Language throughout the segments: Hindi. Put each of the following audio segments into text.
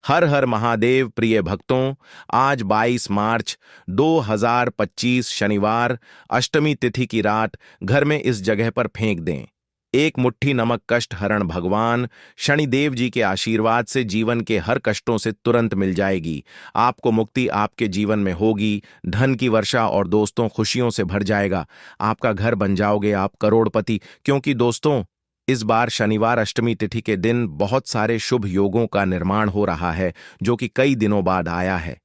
हर हर महादेव प्रिय भक्तों, आज 22 मार्च 2025 शनिवार अष्टमी तिथि की रात घर में इस जगह पर फेंक दें। एक मुट्ठी नमक कष्ट हरण भगवान शनिदेव जी के आशीर्वाद से जीवन के हर कष्टों से तुरंत मिल जाएगी। आपको मुक्ति आपके जीवन में होगी, धन की वर्षा और दोस्तों खुशियों से भर जाएगा। आपका घर बन जाओगे आप करोड़पति, क्योंकि दोस्तों इस बार शनिवार अष्टमी तिथि के दिन बहुत सारे शुभ योगों का निर्माण हो रहा है, जो कि कई दिनों बाद आया है।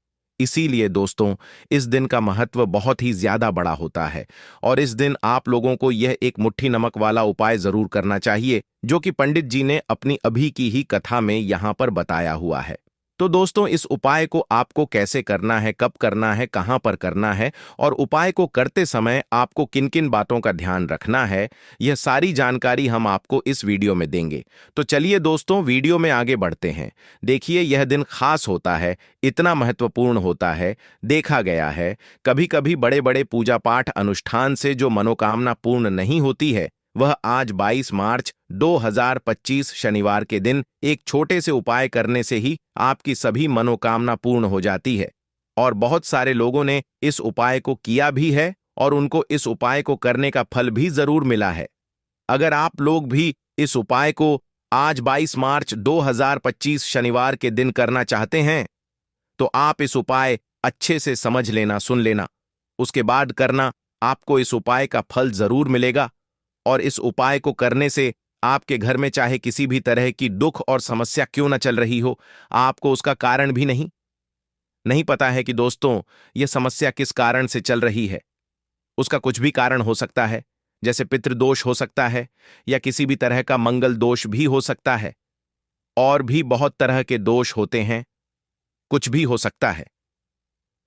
इसीलिए दोस्तों इस दिन का महत्व बहुत ही ज्यादा बड़ा होता है और इस दिन आप लोगों को यह एक मुट्ठी नमक वाला उपाय जरूर करना चाहिए, जो कि पंडित जी ने अपनी अभी की ही कथा में यहां पर बताया हुआ है। तो दोस्तों इस उपाय को आपको कैसे करना है, कब करना है, कहां पर करना है और उपाय को करते समय आपको किन किन बातों का ध्यान रखना है, यह सारी जानकारी हम आपको इस वीडियो में देंगे। तो चलिए दोस्तों वीडियो में आगे बढ़ते हैं। देखिए यह दिन खास होता है, इतना महत्वपूर्ण होता है। देखा गया है कभी कभी बड़े बड़े पूजा पाठ अनुष्ठान से जो मनोकामना पूर्ण नहीं होती है, वह आज 22 मार्च 2025 शनिवार के दिन एक छोटे से उपाय करने से ही आपकी सभी मनोकामना पूर्ण हो जाती है। और बहुत सारे लोगों ने इस उपाय को किया भी है और उनको इस उपाय को करने का फल भी जरूर मिला है। अगर आप लोग भी इस उपाय को आज 22 मार्च 2025 शनिवार के दिन करना चाहते हैं, तो आप इस उपाय अच्छे से समझ लेना, सुन लेना, उसके बाद करना। आपको इस उपाय का फल जरूर मिलेगा और इस उपाय को करने से आपके घर में चाहे किसी भी तरह की दुख और समस्या क्यों न चल रही हो, आपको उसका कारण भी नहीं पता है कि दोस्तों यह समस्या किस कारण से चल रही है। उसका कुछ भी कारण हो सकता है, जैसे पितृदोष हो सकता है या किसी भी तरह का मंगल दोष भी हो सकता है, और भी बहुत तरह के दोष होते हैं, कुछ भी हो सकता है।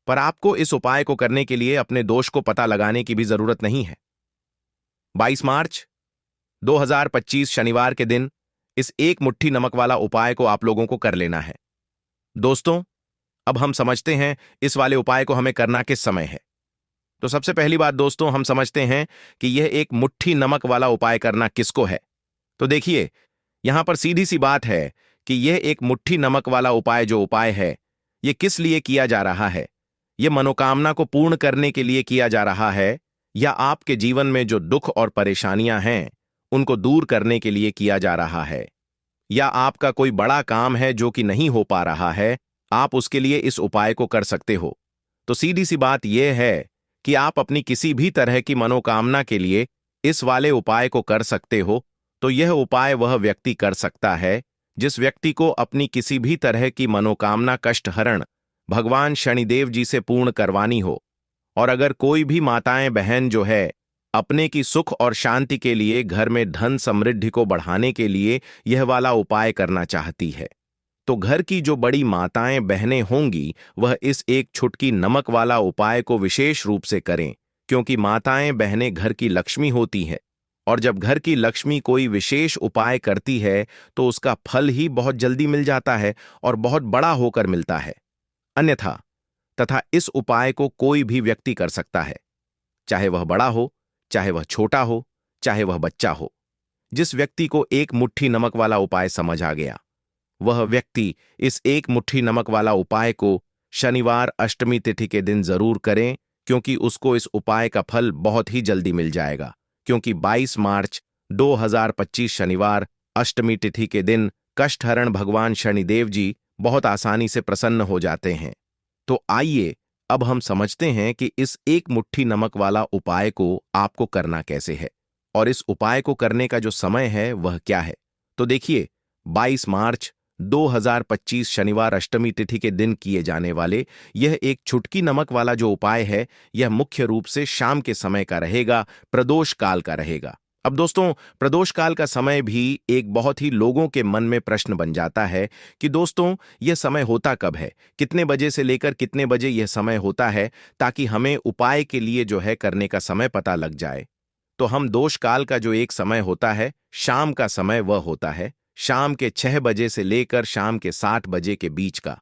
पर आपको इस उपाय को करने के लिए अपने दोष को पता लगाने की भी जरूरत नहीं है। 22 मार्च 2025 शनिवार के दिन इस एक मुट्ठी नमक वाला उपाय को आप लोगों को कर लेना है। दोस्तों अब हम समझते हैं इस वाले उपाय को हमें करना किस समय है। तो सबसे पहली बात दोस्तों हम समझते हैं कि यह एक मुट्ठी नमक वाला उपाय करना किसको है। तो देखिए यहां पर सीधी सी बात है कि यह एक मुट्ठी नमक वाला उपाय जो उपाय है, यह किस लिए किया जा रहा है। यह मनोकामना को पूर्ण करने के लिए किया जा रहा है, या आपके जीवन में जो दुख और परेशानियां हैं उनको दूर करने के लिए किया जा रहा है, या आपका कोई बड़ा काम है जो कि नहीं हो पा रहा है, आप उसके लिए इस उपाय को कर सकते हो। तो सीधी सी बात यह है कि आप अपनी किसी भी तरह की मनोकामना के लिए इस वाले उपाय को कर सकते हो। तो यह उपाय वह व्यक्ति कर सकता है जिस व्यक्ति को अपनी किसी भी तरह की मनोकामना कष्ट हरण भगवान शनिदेव जी से पूर्ण करवानी हो। और अगर कोई भी माताएं बहन जो है अपने की सुख और शांति के लिए, घर में धन समृद्धि को बढ़ाने के लिए यह वाला उपाय करना चाहती है, तो घर की जो बड़ी माताएं बहनें होंगी वह इस एक छुटकी नमक वाला उपाय को विशेष रूप से करें, क्योंकि माताएं बहनें घर की लक्ष्मी होती है और जब घर की लक्ष्मी कोई विशेष उपाय करती है तो उसका फल ही बहुत जल्दी मिल जाता है और बहुत बड़ा होकर मिलता है। अन्यथा तथा इस उपाय को कोई भी व्यक्ति कर सकता है, चाहे वह बड़ा हो, चाहे वह छोटा हो, चाहे वह बच्चा हो। जिस व्यक्ति को एक मुट्ठी नमक वाला उपाय समझ आ गया, वह व्यक्ति इस एक मुट्ठी नमक वाला उपाय को शनिवार अष्टमी तिथि के दिन जरूर करें, क्योंकि उसको इस उपाय का फल बहुत ही जल्दी मिल जाएगा। क्योंकि 22 मार्च 2025 शनिवार अष्टमी तिथि के दिन कष्टहरण भगवान शनिदेव जी बहुत आसानी से प्रसन्न हो जाते हैं। तो आइए अब हम समझते हैं कि इस एक मुट्ठी नमक वाला उपाय को आपको करना कैसे है और इस उपाय को करने का जो समय है वह क्या है। तो देखिए 22 मार्च 2025 शनिवार अष्टमी तिथि के दिन किए जाने वाले यह एक छुटकी नमक वाला जो उपाय है, यह मुख्य रूप से शाम के समय का रहेगा, प्रदोष काल का रहेगा। अब दोस्तों प्रदोष काल का समय भी एक बहुत ही लोगों के मन में प्रश्न बन जाता है कि दोस्तों यह समय होता कब है, कितने बजे से लेकर कितने बजे यह समय होता है, ताकि हमें उपाय के लिए जो है करने का समय पता लग जाए। तो हम दोष काल का जो एक समय होता है, शाम का समय, वह होता है शाम के 6 बजे से लेकर शाम के 7 बजे के बीच का।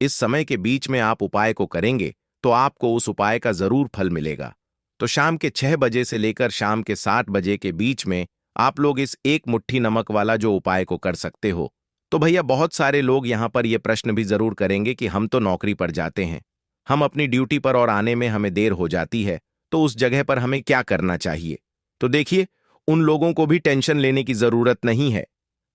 इस समय के बीच में आप उपाय को करेंगे तो आपको उस उपाय का जरूर फल मिलेगा। तो शाम के 6 बजे से लेकर शाम के 7 बजे के बीच में आप लोग इस एक मुट्ठी नमक वाला जो उपाय को कर सकते हो। तो भैया बहुत सारे लोग यहाँ पर ये प्रश्न भी जरूर करेंगे कि हम तो नौकरी पर जाते हैं, हम अपनी ड्यूटी पर और आने में हमें देर हो जाती है, तो उस जगह पर हमें क्या करना चाहिए। तो देखिए, उन लोगों को भी टेंशन लेने की जरूरत नहीं है।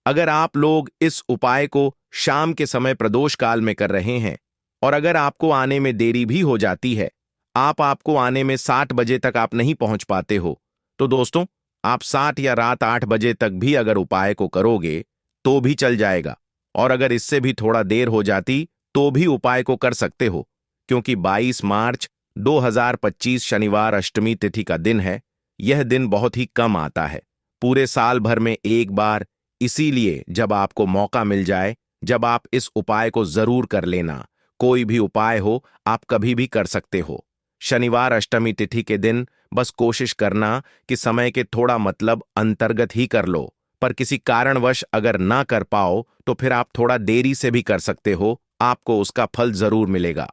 अगर आप लोग इस उपाय को शाम के समय प्रदोष काल में कर रहे हैं और अगर आपको आने में देरी भी हो जाती है, आपको आने में 60 बजे तक आप नहीं पहुंच पाते हो, तो दोस्तों, आप 60 या रात 8 बजे तक भी अगर उपाय को करोगे तो भी चल जाएगा। और अगर इससे भी थोड़ा देर हो जाती तो भी उपाय को कर सकते हो, क्योंकि 22 मार्च 2025 शनिवार अष्टमी तिथि का दिन है। यह दिन बहुत ही कम आता है, पूरे साल भर में एक बार। इसीलिए जब आपको मौका मिल जाए, जब आप इस उपाय को जरूर कर लेना। कोई भी उपाय हो, आप कभी भी कर सकते हो। शनिवार अष्टमी तिथि के दिन बस कोशिश करना कि समय के थोड़ा मतलब अंतर्गत ही कर लो, पर किसी कारणवश अगर ना कर पाओ तो फिर आप थोड़ा देरी से भी कर सकते हो, आपको उसका फल जरूर मिलेगा।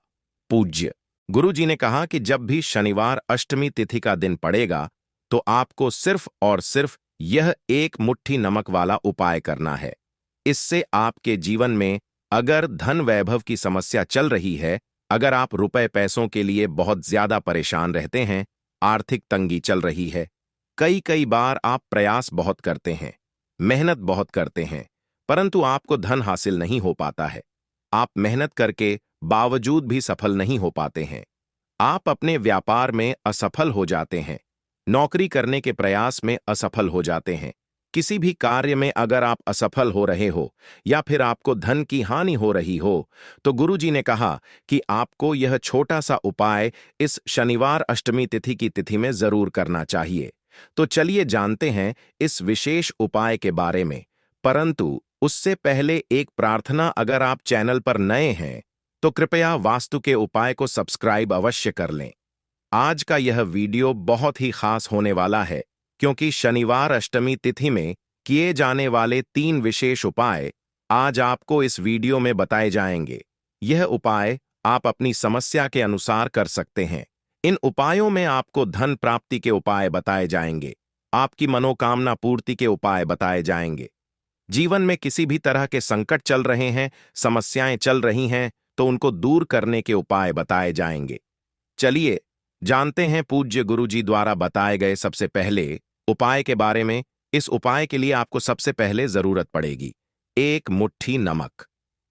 पूज्य गुरु जी ने कहा कि जब भी शनिवार अष्टमी तिथि का दिन पड़ेगा तो आपको सिर्फ और सिर्फ यह एक मुट्ठी नमक वाला उपाय करना है। इससे आपके जीवन में अगर धन वैभव की समस्या चल रही है, अगर आप रुपए पैसों के लिए बहुत ज्यादा परेशान रहते हैं, आर्थिक तंगी चल रही है, कई कई बार आप प्रयास बहुत करते हैं, मेहनत बहुत करते हैं, परंतु आपको धन हासिल नहीं हो पाता है, आप मेहनत करके बावजूद भी सफल नहीं हो पाते हैं, आप अपने व्यापार में असफल हो जाते हैं, नौकरी करने के प्रयास में असफल हो जाते हैं, किसी भी कार्य में अगर आप असफल हो रहे हो या फिर आपको धन की हानि हो रही हो, तो गुरुजी ने कहा कि आपको यह छोटा सा उपाय इस शनिवार अष्टमी तिथि की तिथि में जरूर करना चाहिए। तो चलिए जानते हैं इस विशेष उपाय के बारे में, परंतु उससे पहले एक प्रार्थना, अगर आप चैनल पर नए हैं तो कृपया वास्तु के उपाय को सब्सक्राइब अवश्य कर लें। आज का यह वीडियो बहुत ही खास होने वाला है, क्योंकि शनिवार अष्टमी तिथि में किए जाने वाले 3 विशेष उपाय आज आपको इस वीडियो में बताए जाएंगे। यह उपाय आप अपनी समस्या के अनुसार कर सकते हैं। इन उपायों में आपको धन प्राप्ति के उपाय बताए जाएंगे, आपकी मनोकामना पूर्ति के उपाय बताए जाएंगे। जीवन में किसी भी तरह के संकट चल रहे हैं, समस्याएं चल रही हैं, तो उनको दूर करने के उपाय बताए जाएंगे। चलिए जानते हैं पूज्य गुरुजी द्वारा बताए गए सबसे पहले उपाय के बारे में। इस उपाय के लिए आपको सबसे पहले जरूरत पड़ेगी 1 मुट्ठी नमक।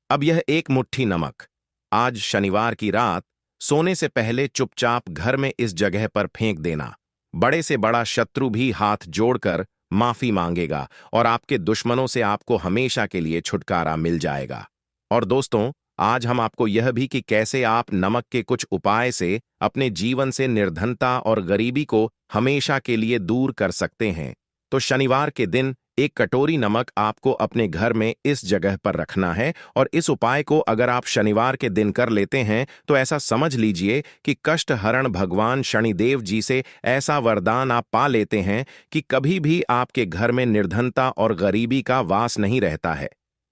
अब यह 1 मुट्ठी नमक आज शनिवार की रात सोने से पहले चुपचाप घर में इस जगह पर फेंक देना। बड़े से बड़ा शत्रु भी हाथ जोड़कर माफी मांगेगा और आपके दुश्मनों से आपको हमेशा के लिए छुटकारा मिल जाएगा। और दोस्तों, आज हम आपको यह भी कि कैसे आप नमक के कुछ उपाय से अपने जीवन से निर्धनता और गरीबी को हमेशा के लिए दूर कर सकते हैं। तो शनिवार के दिन 1 कटोरी नमक आपको अपने घर में इस जगह पर रखना है, और इस उपाय को अगर आप शनिवार के दिन कर लेते हैं तो ऐसा समझ लीजिए कि कष्ट हरण भगवान शनिदेव जी से ऐसा वरदान आप पा लेते हैं कि कभी भी आपके घर में निर्धनता और गरीबी का वास नहीं रहता है।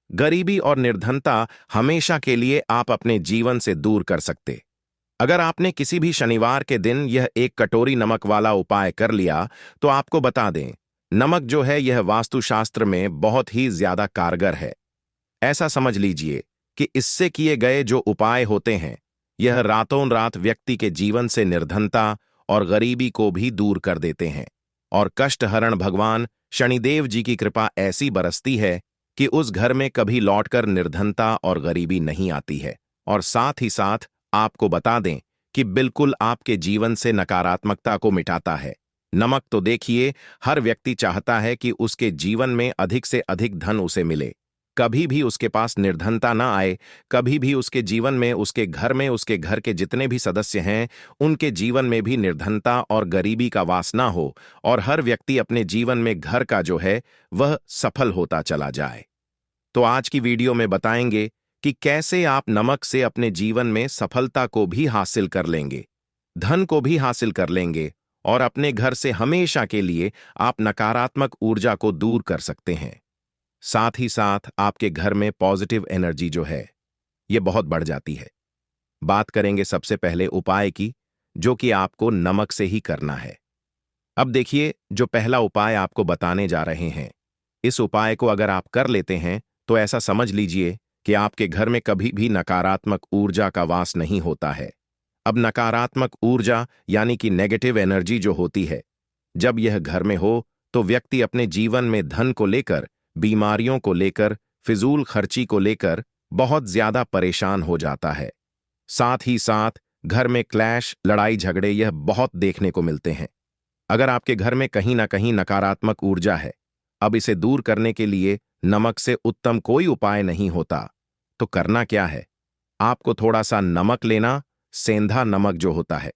गरीबी और निर्धनता हमेशा के लिए आप अपने जीवन से दूर कर सकते। अगर आपने किसी भी शनिवार के दिन यह 1 कटोरी नमक वाला उपाय कर लिया, तो आपको बता दें, नमक जो है यह वास्तुशास्त्र में बहुत ही ज्यादा कारगर है। ऐसा समझ लीजिए कि इससे किए गए जो उपाय होते हैं, यह रातों रात व्यक्ति के जीवन से निर्धनता और गरीबी को भी दूर कर देते हैं, और कष्ट हरण भगवान शनिदेव जी की कृपा ऐसी बरसती है कि उस घर में कभी लौटकर निर्धनता और गरीबी नहीं आती है। और साथ ही साथ आपको बता दें कि बिल्कुल आपके जीवन से नकारात्मकता को मिटाता है। नमक तो देखिए, हर व्यक्ति चाहता है कि उसके जीवन में अधिक से अधिक धन उसे मिले, कभी भी उसके पास निर्धनता ना आए, कभी भी उसके जीवन में, उसके घर में, उसके घर के जितने भी सदस्य हैं उनके जीवन में भी निर्धनता और गरीबी का वास ना हो, और हर व्यक्ति अपने जीवन में घर का जो है वह सफल होता चला जाए। तो आज की वीडियो में बताएंगे कि कैसे आप नमक से अपने जीवन में सफलता को भी हासिल कर लेंगे, धन को भी हासिल कर लेंगे, और अपने घर से हमेशा के लिए आप नकारात्मक ऊर्जा को दूर कर सकते हैं। साथ ही साथ आपके घर में पॉजिटिव एनर्जी जो है ये बहुत बढ़ जाती है। बात करेंगे सबसे पहले उपाय की, जो कि आपको नमक से ही करना है। अब देखिए, जो पहला उपाय आपको बताने जा रहे हैं, इस उपाय को अगर आप कर लेते हैं तो ऐसा समझ लीजिए कि आपके घर में कभी भी नकारात्मक ऊर्जा का वास नहीं होता है। अब नकारात्मक ऊर्जा यानी कि नेगेटिव एनर्जी जो होती है, जब यह घर में हो तो व्यक्ति अपने जीवन में धन को लेकर, बीमारियों को लेकर, फिजूल खर्ची को लेकर बहुत ज्यादा परेशान हो जाता है। साथ ही साथ घर में क्लैश, लड़ाई झगड़े यह बहुत देखने को मिलते हैं। अगर आपके घर में कहीं ना कहीं नकारात्मक ऊर्जा है, अब इसे दूर करने के लिए नमक से उत्तम कोई उपाय नहीं होता। तो करना क्या है? आपको थोड़ा सा नमक लेना, सेंधा नमक जो होता है,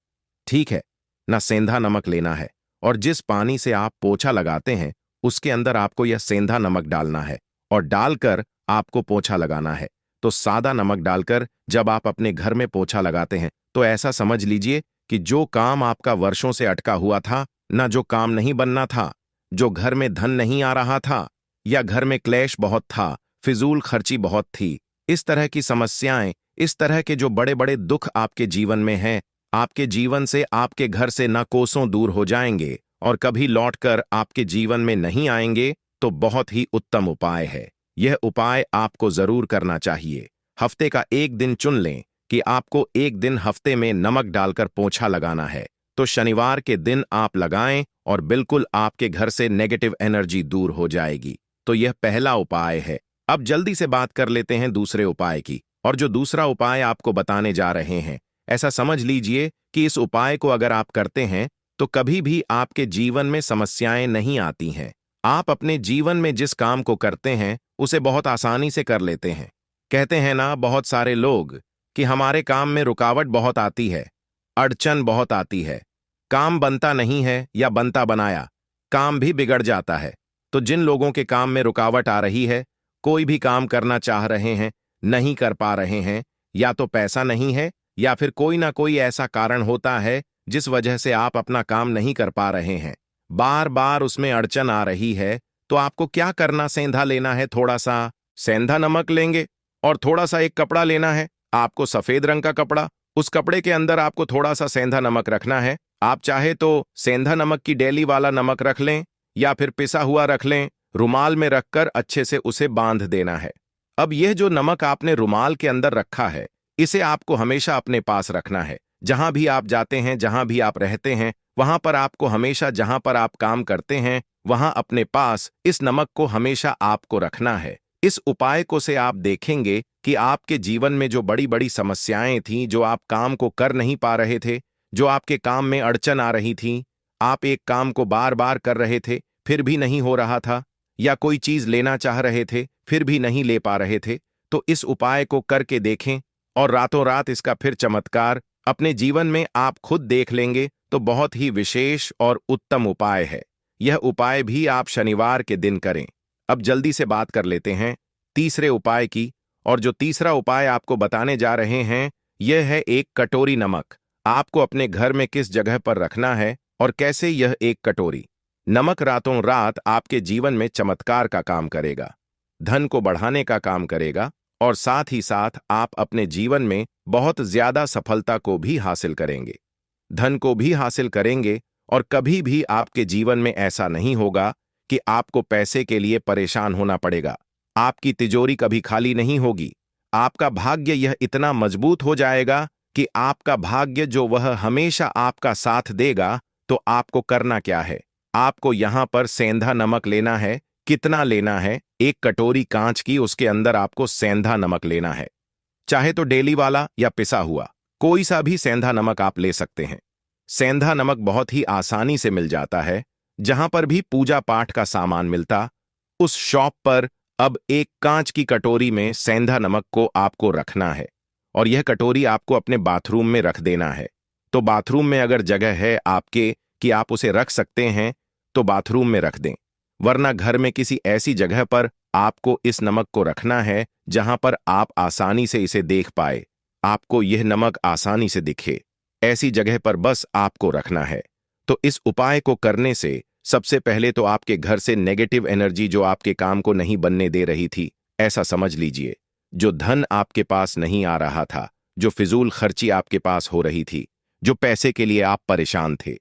ठीक है ना, सेंधा नमक लेना है और जिस पानी से आप पोछा लगाते हैं उसके अंदर आपको यह सेंधा नमक डालना है और डालकर आपको पोछा लगाना है। तो सादा नमक डालकर जब आप अपने घर में पोछा लगाते हैं तो ऐसा समझ लीजिए कि जो काम आपका वर्षों से अटका हुआ था, ना जो काम नहीं बनना था, जो घर में धन नहीं आ रहा था, या घर में क्लेश बहुत था, फिजूल खर्ची बहुत थी, इस तरह की समस्याएं, इस तरह के जो बड़े बड़े दुख आपके जीवन में हैं, आपके जीवन से, आपके घर से न कोसों दूर हो जाएंगे और कभी लौटकर आपके जीवन में नहीं आएंगे। तो बहुत ही उत्तम उपाय है। यह उपाय आपको जरूर करना चाहिए। हफ्ते का एक दिन चुन लें कि आपको एक दिन हफ्ते में नमक डालकर पोंछा लगाना है। तो शनिवार के दिन आप लगाएं और बिल्कुल आपके घर से नेगेटिव एनर्जी दूर हो जाएगी। तो यह पहला उपाय है। अब जल्दी से बात कर लेते हैं दूसरे उपाय की। और जो दूसरा उपाय आपको बताने जा रहे हैं, ऐसा समझ लीजिए कि इस उपाय को अगर आप करते हैं तो कभी भी आपके जीवन में समस्याएं नहीं आती हैं। आप अपने जीवन में जिस काम को करते हैं उसे बहुत आसानी से कर लेते हैं। कहते हैं ना बहुत सारे लोग कि हमारे काम में रुकावट बहुत आती है, अड़चन बहुत आती है, काम बनता नहीं है या बनता बनाया काम भी बिगड़ जाता है। तो जिन लोगों के काम में रुकावट आ रही है, कोई भी काम करना चाह रहे हैं, नहीं कर पा रहे हैं, या तो पैसा नहीं है या फिर कोई ना कोई ऐसा कारण होता है जिस वजह से आप अपना काम नहीं कर पा रहे हैं, बार बार उसमें अड़चन आ रही है, तो आपको क्या करना, सेंधा लेना है, थोड़ा सा सेंधा नमक लेंगे और थोड़ा सा एक कपड़ा लेना है, आपको सफेद रंग का कपड़ा, उस कपड़े के अंदर आपको थोड़ा सा सेंधा नमक रखना है। आप चाहे तो सेंधा नमक की डेली वाला नमक रख लें या फिर पिसा हुआ रख लें, रुमाल में रखकर अच्छे से उसे बांध देना है। अब यह जो नमक आपने रुमाल के अंदर रखा है, इसे आपको हमेशा अपने पास रखना है। जहां भी आप जाते हैं, जहां भी आप रहते हैं, वहां पर आपको हमेशा, जहां पर आप काम करते हैं, वहां अपने पास इस नमक को हमेशा आपको रखना है। इस उपाय को से आप देखेंगे कि आपके जीवन में जो बड़ी बड़ी समस्याएं थीं, जो आप काम को कर नहीं पा रहे थे, जो आपके काम में अड़चन आ रही थी, आप एक काम को बार बार कर रहे थे फिर भी नहीं हो रहा था, या कोई चीज लेना चाह रहे थे फिर भी नहीं ले पा रहे थे, तो इस उपाय को करके देखें और रातों रात इसका फिर चमत्कार अपने जीवन में आप खुद देख लेंगे। तो बहुत ही विशेष और उत्तम उपाय है। यह उपाय भी आप शनिवार के दिन करें। अब जल्दी से बात कर लेते हैं तीसरे उपाय की। और जो तीसरा उपाय आपको बताने जा रहे हैं, यह है एक कटोरी नमक। आपको अपने घर में किस जगह पर रखना है और कैसे यह एक कटोरी नमक रातों रात आपके जीवन में चमत्कार का काम करेगा, धन को बढ़ाने का काम करेगा और साथ ही साथ आप अपने जीवन में बहुत ज्यादा सफलता को भी हासिल करेंगे, धन को भी हासिल करेंगे और कभी भी आपके जीवन में ऐसा नहीं होगा कि आपको पैसे के लिए परेशान होना पड़ेगा। आपकी तिजोरी कभी खाली नहीं होगी। आपका भाग्य यह इतना मजबूत हो जाएगा कि आपका भाग्य जो वह हमेशा आपका साथ देगा। तो आपको करना क्या है? आपको यहां पर सेंधा नमक लेना है। कितना लेना है? एक कटोरी कांच की, उसके अंदर आपको सेंधा नमक लेना है। चाहे तो डेली वाला या पिसा हुआ, कोई सा भी सेंधा नमक आप ले सकते हैं। सेंधा नमक बहुत ही आसानी से मिल जाता है। जहां पर भी पूजा पाठ का सामान मिलता, उस शॉप पर अब एक कांच की कटोरी में सेंधा नमक को आपको रखना है और यह कटोरी आपको अपने बाथरूम में रख देना है। तो बाथरूम में अगर जगह है आपके कि आप उसे रख सकते हैं तो बाथरूम में रख दें, वरना घर में किसी ऐसी जगह पर आपको इस नमक को रखना है जहां पर आप आसानी से इसे देख पाए, आपको यह नमक आसानी से दिखे, ऐसी जगह पर बस आपको रखना है। तो इस उपाय को करने से सबसे पहले तो आपके घर से नेगेटिव एनर्जी जो आपके काम को नहीं बनने दे रही थी, ऐसा समझ लीजिए, जो धन आपके पास नहीं आ रहा था, जो फिजूल खर्ची आपके पास हो रही थी, जो पैसे के लिए आप परेशान थे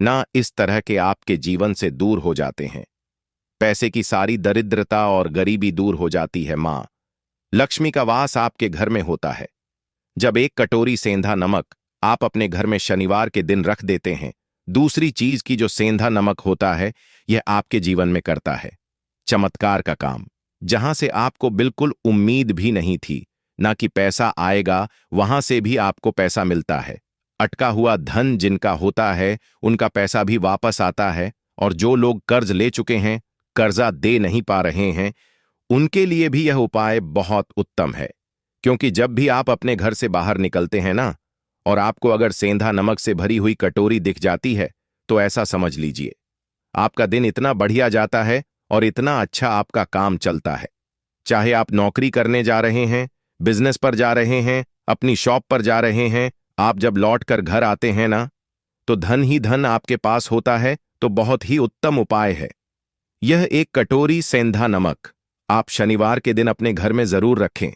ना, इस तरह के आपके जीवन से दूर हो जाते हैं। पैसे की सारी दरिद्रता और गरीबी दूर हो जाती है। माँ लक्ष्मी का वास आपके घर में होता है। जब एक कटोरी सेंधा नमक आप अपने घर में शनिवार के दिन रख देते हैं, दूसरी चीज की जो सेंधा नमक होता है, यह आपके जीवन में करता है चमत्कार का काम। जहां से आपको बिल्कुल उम्मीद भी नहीं थी, ना कि पैसा आएगा, वहां से भी आपको पैसा मिलता है। अटका हुआ धन जिनका होता है, उनका पैसा भी वापस आता है। और जो लोग कर्ज ले चुके हैं, कर्जा दे नहीं पा रहे हैं, उनके लिए भी यह उपाय बहुत उत्तम है। क्योंकि जब भी आप अपने घर से बाहर निकलते हैं ना, और आपको अगर सेंधा नमक से भरी हुई कटोरी दिख जाती है, तो ऐसा समझ लीजिए आपका दिन इतना बढ़िया जाता है और इतना अच्छा आपका काम चलता है। चाहे आप नौकरी करने जा रहे हैं, बिजनेस पर जा रहे हैं, अपनी शॉप पर जा रहे हैं, आप जब लौट कर घर आते हैं ना, तो धन ही धन आपके पास होता है। तो बहुत ही उत्तम उपाय है यह। एक कटोरी सेंधा नमक आप शनिवार के दिन अपने घर में जरूर रखें,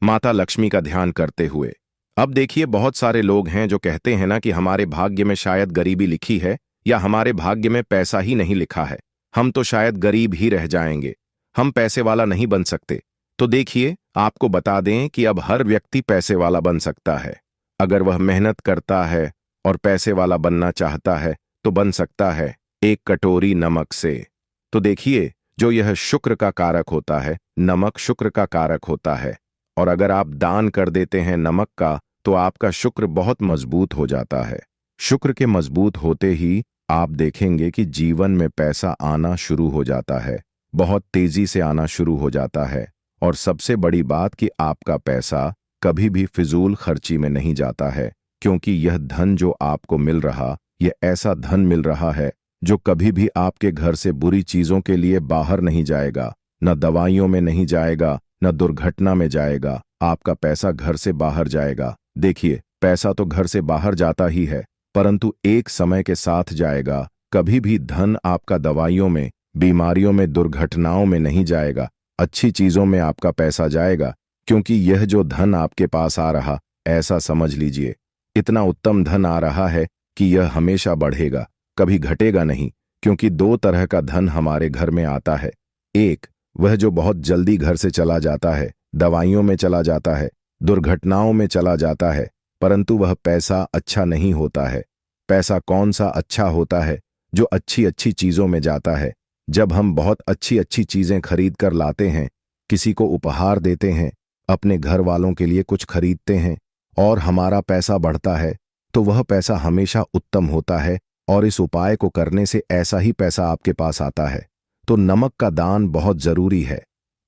माता लक्ष्मी का ध्यान करते हुए। अब देखिए, बहुत सारे लोग हैं जो कहते हैं ना कि हमारे भाग्य में शायद गरीबी लिखी है, या हमारे भाग्य में पैसा ही नहीं लिखा है, हम तो शायद गरीब ही रह जाएंगे, हम पैसे वाला नहीं बन सकते। तो देखिए, आपको बता दें कि अब हर व्यक्ति पैसे वाला बन सकता है। अगर वह मेहनत करता है और पैसे वाला बनना चाहता है, तो बन सकता है एक कटोरी नमक से। तो देखिए, जो यह शुक्र का कारक होता है, नमक शुक्र का कारक होता है, और अगर आप दान कर देते हैं नमक का, तो आपका शुक्र बहुत मजबूत हो जाता है। शुक्र के मजबूत होते ही आप देखेंगे कि जीवन में पैसा आना शुरू हो जाता है, बहुत तेजी से आना शुरू हो जाता है। और सबसे बड़ी बात कि आपका पैसा कभी भी फिजूल खर्ची में नहीं जाता है, क्योंकि यह धन जो आपको मिल रहा, यह ऐसा धन मिल रहा है जो कभी भी आपके घर से बुरी चीजों के लिए बाहर नहीं जाएगा, न दवाइयों में नहीं जाएगा, न दुर्घटना में जाएगा। आपका पैसा घर से बाहर जाएगा। देखिए, पैसा तो घर से बाहर जाता ही है, परंतु एक समय के साथ जाएगा। कभी भी धन आपका दवाइयों में, बीमारियों में, दुर्घटनाओं में नहीं जाएगा, अच्छी चीजों में आपका पैसा जाएगा। क्योंकि यह जो धन आपके पास आ रहा, ऐसा समझ लीजिए इतना उत्तम धन आ रहा है कि यह हमेशा बढ़ेगा, कभी घटेगा नहीं। क्योंकि दो तरह का धन हमारे घर में आता है। एक, वह जो बहुत जल्दी घर से चला जाता है, दवाइयों में चला जाता है, दुर्घटनाओं में चला जाता है, परंतु वह पैसा अच्छा नहीं होता है। पैसा कौन सा अच्छा होता है? जो अच्छी अच्छी चीजों में जाता है। जब हम बहुत अच्छी अच्छी चीजें खरीद कर लाते हैं, किसी को उपहार देते हैं, अपने घर वालों के लिए कुछ खरीदते हैं, और हमारा पैसा बढ़ता है, तो वह पैसा हमेशा उत्तम होता है। और इस उपाय को करने से ऐसा ही पैसा आपके पास आता है। तो नमक का दान बहुत जरूरी है।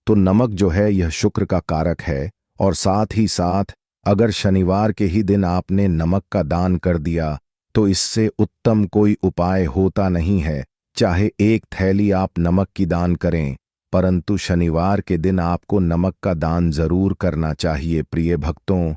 तो नमक जो है, यह शुक्र का कारक है, और साथ ही साथ अगर शनिवार के ही दिन आपने नमक का दान कर दिया, तो इससे उत्तम कोई उपाय होता नहीं है। चाहे एक थैली आप नमक की दान करें, परंतु शनिवार के दिन आपको नमक का दान जरूर करना चाहिए। प्रिय भक्तों,